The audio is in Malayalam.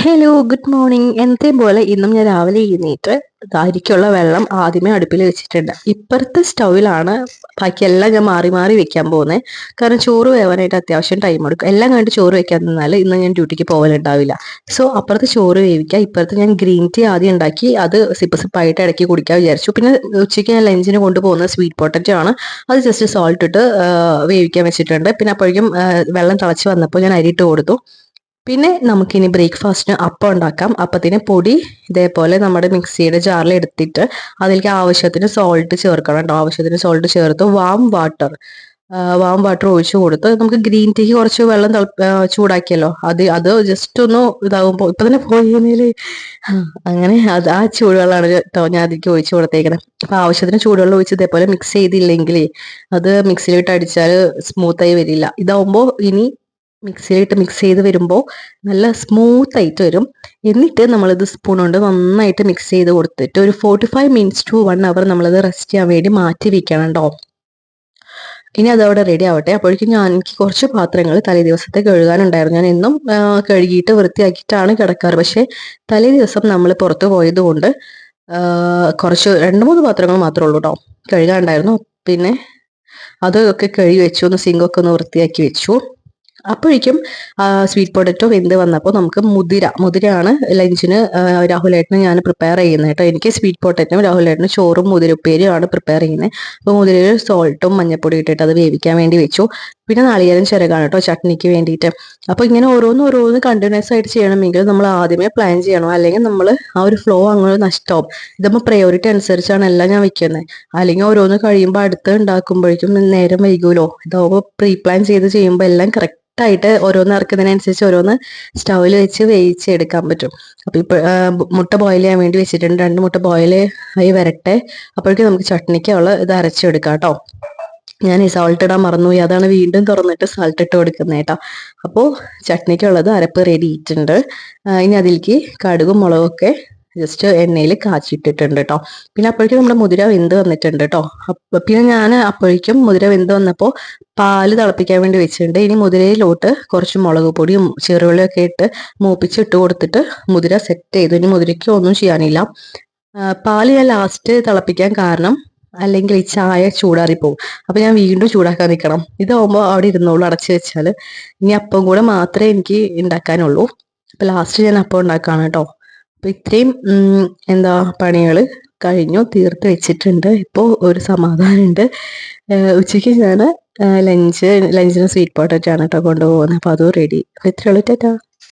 Hello good morning. എന്നത്തെയും പോലെ ഇന്നും ഞാൻ രാവിലെ എഴുന്നേറ്റ് അരിക്കുള്ള വെള്ളം ആദ്യമേ അടുപ്പിൽ വെച്ചിട്ടുണ്ട്. ഇപ്പുറത്തെ സ്റ്റൗവിലാണ് ബാക്കിയെല്ലാം ഞാൻ മാറി മാറി വെക്കാൻ പോകുന്നത്. കാരണം ചോറ് വേവാനായിട്ട് അത്യാവശ്യം ടൈം എടുക്കും. എല്ലാം കണ്ട് ചോറ് വെക്കാൻ നിന്നാൽ ഇന്ന് ഞാൻ ഡ്യൂട്ടിക്ക് പോകാനുണ്ടാവില്ല. സോ അപ്പുറത്ത് ചോറ് വേവിക്കുക, ഇപ്പുറത്ത് ഞാൻ ഗ്രീൻ ടീ ആദ്യം ഉണ്ടാക്കി അത് സിപ്പ് സിപ്പായിട്ട് ഇടയ്ക്ക് കുടിക്കാൻ വിചാരിച്ചു. പിന്നെ ഉച്ചയ്ക്ക് ഞാൻ ലഞ്ചിന് കൊണ്ടുപോകുന്ന സ്വീറ്റ് പൊട്ടറ്റോ ആണ്. അത് ജസ്റ്റ് സോൾട്ട് ഇട്ട് വേവിക്കാൻ വെച്ചിട്ടുണ്ട്. പിന്നെ അപ്പോഴേക്കും വെള്ളം തിളച്ച് വന്നപ്പോൾ ഞാൻ അരിയിട്ട് കൊടുത്തു. പിന്നെ നമുക്കിനി ബ്രേക്ക്ഫാസ്റ്റിന് അപ്പം ഉണ്ടാക്കാം. അപ്പത്തിന് പൊടി ഇതേപോലെ നമ്മുടെ മിക്സിയുടെ ജാറിൽ എടുത്തിട്ട് അതിലേക്ക് ആവശ്യത്തിന് സോൾട്ട് ചേർക്കണം കേട്ടോ. ആവശ്യത്തിന് സോൾട്ട് ചേർത്ത് വാം വാട്ടർ ഒഴിച്ചു കൊടുത്ത് നമുക്ക് ഗ്രീൻ ടീക്ക് കുറച്ച് വെള്ളം ചൂടാക്കിയല്ലോ, അത് ജസ്റ്റ് ഒന്ന് ഇതാകുമ്പോൾ ഇപ്പൊ തന്നെ പോയിരുന്നില്ലേ. അങ്ങനെ ആ ചൂടുവെള്ളമാണ് കേട്ടോ ഞാൻ അതിലേക്ക് ഒഴിച്ചു കൊടുത്തേക്കുന്നത്. അപ്പൊ ആവശ്യത്തിന് ചൂടുവെള്ളം ഒഴിച്ച് ഇതേപോലെ മിക്സ് ചെയ്തില്ലെങ്കിലേ അത് മിക്സിയിലിട്ട് അടിച്ചാൽ സ്മൂത്തായി വരില്ല. ഇതാവുമ്പോൾ ഇനി മിക്സിയിലിട്ട് മിക്സ് ചെയ്ത് വരുമ്പോൾ നല്ല സ്മൂത്ത് ആയിട്ട് വരും. എന്നിട്ട് നമ്മളിത് സ്പൂൺ കൊണ്ട് നന്നായിട്ട് മിക്സ് ചെയ്ത് കൊടുത്തിട്ട് ഒരു 45 മിനിറ്റ്സ് ടു 1 അവർ നമ്മളത് റെസ്റ്റ് ചെയ്യാൻ വേണ്ടി മാറ്റി വെക്കണം കേട്ടോ. ഇനി അതവിടെ റെഡി ആവട്ടെ. അപ്പോഴേക്കും എനിക്ക് കുറച്ച് പാത്രങ്ങൾ തലേ ദിവസത്തെ കഴുകാനുണ്ടായിരുന്നു. ഞാൻ എന്നും കഴുകിയിട്ട് വൃത്തിയാക്കിയിട്ടാണ് കിടക്കാറ്. പക്ഷേ തലേ ദിവസം നമ്മൾ പുറത്ത് പോയത് കൊണ്ട് കുറച്ച് 2-3 പാത്രങ്ങൾ മാത്രമേ ഉള്ളൂ കേട്ടോ കഴുകാനുണ്ടായിരുന്നു. പിന്നെ അതൊക്കെ കഴുകി വെച്ചു, ഒന്ന് സിങ്കൊക്കെ ഒന്ന് വൃത്തിയാക്കി വെച്ചു. അപ്പോഴേക്കും സ്വീറ്റ് പൊട്ടറ്റോ വെന്ത് വന്നപ്പോൾ നമുക്ക് മുതിരയാണ് ലഞ്ചിന് രാഹുലേട്ടന് ഞാൻ പ്രിപ്പയർ ചെയ്യുന്നത് കേട്ടോ. എനിക്ക് സ്വീറ്റ് പൊട്ടറ്റോ, രാഹുലേട്ടന് ചോറും മുതിരപ്പേരിയും പ്രിപ്പയർ ചെയ്യുന്നത്. അപ്പോൾ മുതിരയിൽ സോൾട്ടും മഞ്ഞപ്പൊടി ഇട്ടിട്ട് അത് വേവിക്കാൻ വേണ്ടി വെച്ചു. പിന്നെ നാളികേരം ചിരകാണ് കേട്ടോ ചട്നിക്ക് വേണ്ടിയിട്ട്. അപ്പോൾ ഇങ്ങനെ ഓരോന്ന് കണ്ടിന്യൂസ് ആയിട്ട് ചെയ്യണമെങ്കിൽ നമ്മൾ ആദ്യമേ പ്ലാൻ ചെയ്യണം, അല്ലെങ്കിൽ നമ്മൾ ആ ഒരു ഫ്ലോ അങ്ങോട്ട് നഷ്ടമാവും. ഇതപ്പോൾ പ്രയോറിറ്റി അനുസരിച്ചാണ് എല്ലാം ഞാൻ വെക്കുന്നത്. അല്ലെങ്കിൽ ഓരോന്ന് കഴിയുമ്പോൾ അടുത്ത് ഉണ്ടാക്കുമ്പോഴേക്കും നേരം വൈകുമല്ലോ. ഇതാവുമ്പോൾ പ്രീ പ്ലാൻ ചെയ്ത് ചെയ്യുമ്പോൾ എല്ലാം കറക്റ്റ് ആയിട്ട് ഓരോന്ന് ഇറക്കുന്നതിനനുസരിച്ച് ഓരോന്ന് സ്റ്റൗവിൽ വെച്ച് വേവിച്ചെടുക്കാൻ പറ്റും. അപ്പൊ ഇപ്പൊ മുട്ട ബോയിൽ ചെയ്യാൻ വേണ്ടി വെച്ചിട്ടുണ്ട്. 2 മുട്ട ബോയിൽ ആയി വരട്ടെ. അപ്പോഴേക്കും നമുക്ക് ചട്നിക്കുള്ള ഇത് അരച്ചെടുക്കാം കേട്ടോ. ഞാൻ ഈ സാൾട്ട് ഇടാൻ മറന്നുപോയി, അതാണ് വീണ്ടും തുറന്നിട്ട് സാൾട്ട് ഇട്ട് കൊടുക്കുന്നത് കേട്ടോ. അപ്പോൾ ചട്നിക്കുള്ളത് അരപ്പ് റെഡി ആയിട്ടുണ്ട്. ഇനി അതിലേക്ക് കടുകും മുളകൊക്കെ ജസ്റ്റ് എണ്ണയിൽ കാച്ചിട്ടിട്ടുണ്ട് കേട്ടോ. പിന്നെ അപ്പോഴേക്കും നമ്മുടെ മുതിര വെന്ത് വന്നിട്ടുണ്ട് കേട്ടോ. പിന്നെ ഞാൻ അപ്പോഴേക്കും മുതിര വെന്ത് വന്നപ്പോൾ പാല് തിളപ്പിക്കാൻ വേണ്ടി വെച്ചിട്ടുണ്ട്. ഇനി മുതിരയിലോട്ട് കുറച്ച് മുളക് പൊടിയും ചെറുള്ളിയൊക്കെ ഇട്ട് മൂപ്പിച്ചിട്ട് കൊടുത്തിട്ട് മുതിര സെറ്റ് ചെയ്തു. ഇനി മുതിരയ്ക്ക് ഒന്നും ചെയ്യാനില്ല. പാല് ഞാൻ ലാസ്റ്റ് തിളപ്പിക്കാൻ കാരണം അല്ലെങ്കിൽ ഈ ചായ ചൂടാറിപ്പോവും. അപ്പൊ ഞാൻ വീണ്ടും ചൂടാക്കാൻ നിൽക്കണം. ഇതാവുമ്പോൾ അവിടെ ഇരുന്നോളൂ അടച്ചു വെച്ചാൽ. ഇനി അപ്പം കൂടെ മാത്രമേ എനിക്ക് ഉണ്ടാക്കാനുള്ളൂ. അപ്പൊ ലാസ്റ്റ് ഞാൻ അപ്പം ഉണ്ടാക്കാണ് കേട്ടോ. അപ്പൊ ഇത്രയും പണികൾ കഴിഞ്ഞു തീർത്ത് വെച്ചിട്ടുണ്ട്. ഇപ്പോൾ ഒരു സമാധാനമുണ്ട്. ഉച്ചയ്ക്ക് ഞാൻ ലഞ്ചിന് സ്വീറ്റ് പൊട്ടറ്റോ ആണ് കേട്ടോ കൊണ്ടുപോകുന്നത്. അപ്പൊ അതും റെഡി. അപ്പൊ ഇത്രയുള്ളൂ. ടാറ്റാ.